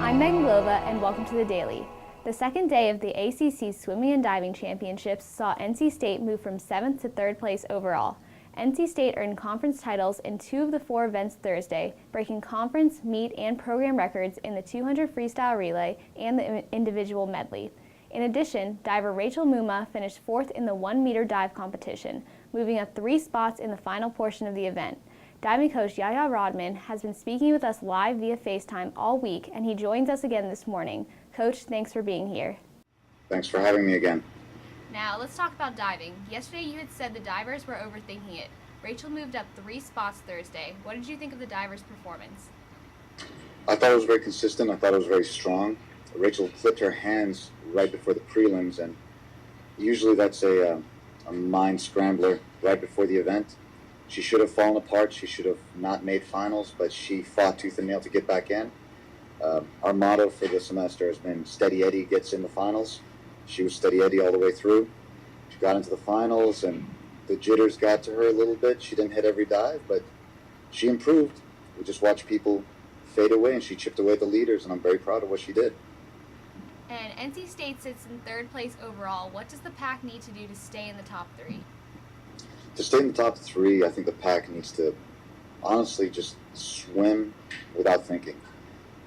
I'm Meghan Glova, and welcome to The Daily. The second day of the ACC Swimming and Diving Championships saw NC State move from 7th to 3rd place overall. NC State earned conference titles in 2 of the 4 events Thursday, breaking conference, meet, and program records in the 200 freestyle relay and the individual medley. In addition, diver Rachel Muma finished 4th in the 1-meter dive competition, moving up 3 spots in the final portion of the event. Diving coach Yaya Rodman has been speaking with us live via FaceTime all week, and he joins us again this morning. Coach, thanks for being here. Thanks for having me again. Now, let's talk about diving. Yesterday you had said the divers were overthinking it. Rachel moved up 3 spots Thursday. What did you think of the divers' performance? I thought it was very consistent. I thought it was very strong. Rachel flipped her hands right before the prelims, and usually that's a mind scrambler right before the event. She should have fallen apart. She should have not made finals, but she fought tooth and nail to get back in. Our motto for the semester has been Steady Eddie gets in the finals. She was Steady Eddie all the way through. She got into the finals, and the jitters got to her a little bit. She didn't hit every dive, but she improved. We just watched people fade away, and she chipped away the leaders, and I'm very proud of what she did. And NC State sits in 3rd place overall. What does the pack need to do to stay in the top 3? To stay in the top 3, I think the pack needs to honestly just swim without thinking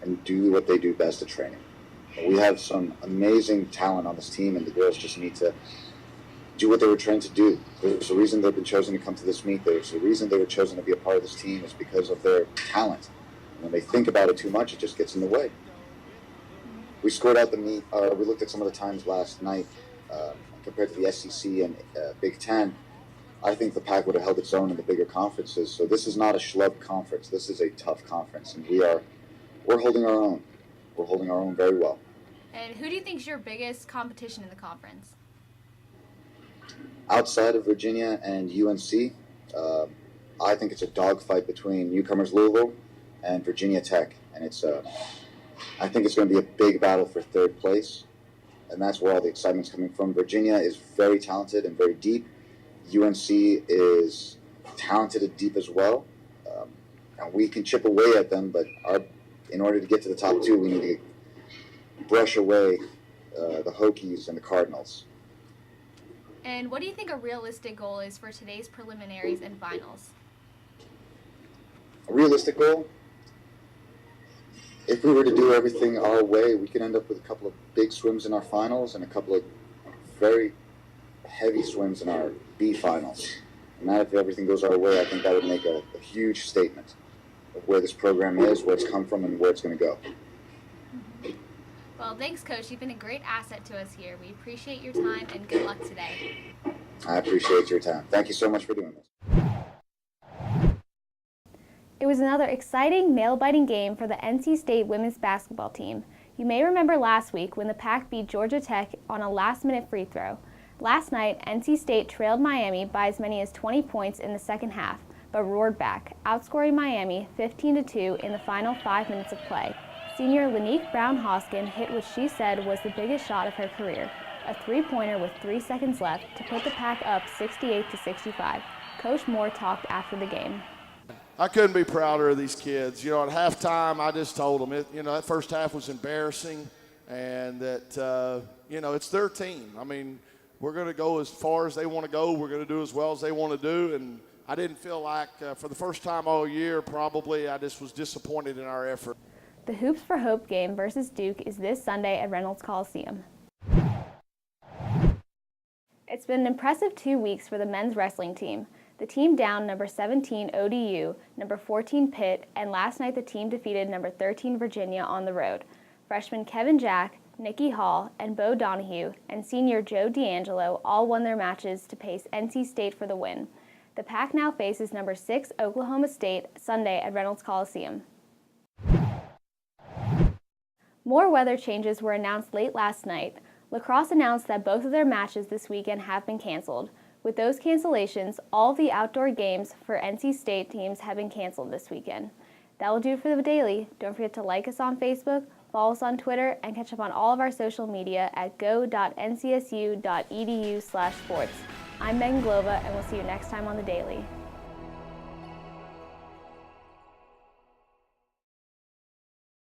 and do what they do best at training. We have some amazing talent on this team, and the girls just need to do what they were trained to do. There's a reason they've been chosen to come to this meet. There's a reason they were chosen to be a part of this team is because of their talent. When they think about it too much, it just gets in the way. We scored out the meet, we looked at some of the times last night compared to the SEC and Big Ten. I think the pack would have held its own in the bigger conferences. So this is not a schlub conference. This is a tough conference, and we're holding our own. We're holding our own very well. And who do you think is your biggest competition in the conference? Outside of Virginia and UNC, I think it's a dogfight between newcomers Louisville and Virginia Tech, and I think it's going to be a big battle for 3rd place, and that's where all the excitement's coming from. Virginia is very talented and very deep. UNC is talented and deep as well, and we can chip away at them, but in order to get to the top 2, we need to brush away the Hokies and the Cardinals. And what do you think a realistic goal is for today's preliminaries and finals? A realistic goal? If we were to do everything our way, we could end up with a couple of big swims in our finals and a couple of very heavy swims in our B finals. And that, if everything goes our way, I think that would make a huge statement of where this program is, where it's come from, and where it's going to go. Well, thanks, Coach. You've been a great asset to us here. We appreciate your time, and good luck today. I appreciate your time. Thank you so much for doing this. It was another exciting, nail-biting game for the NC State women's basketball team. You may remember last week when the Pack beat Georgia Tech on a last-minute free throw. Last night, NC State trailed Miami by as many as 20 points in the second half, but roared back, outscoring Miami 15-2 in the final 5 minutes of play. Senior Lanique Brown-Hoskin hit what she said was the biggest shot of her career, a three-pointer with 3 seconds left to put the Pack up 68-65. Coach Moore talked after the game. I couldn't be prouder of these kids. At halftime, I just told them, that first half was embarrassing, and that, it's their team. I mean, we're going to go as far as they want to go. We're going to do as well as they want to do, and I didn't feel like, for the first time all year, probably I just was disappointed in our effort. The Hoops for Hope game versus Duke is this Sunday at Reynolds Coliseum. It's been an impressive 2 weeks for the men's wrestling team. The team downed number 17 ODU, number 14 Pitt, and last night the team defeated number 13 Virginia on the road. Freshmen Kevin Jack, Nikki Hall, and Bo Donahue, and senior Joe D'Angelo all won their matches to pace NC State for the win. The Pack now faces number 6 Oklahoma State Sunday at Reynolds Coliseum. More weather changes were announced late last night. Lacrosse announced that both of their matches this weekend have been canceled. With those cancellations, all of the outdoor games for NC State teams have been canceled this weekend. That will do it for the Daily. Don't forget to like us on Facebook, follow us on Twitter, and catch up on all of our social media at go.ncsu.edu/sports. I'm Meghan Glova, and we'll see you next time on The Daily.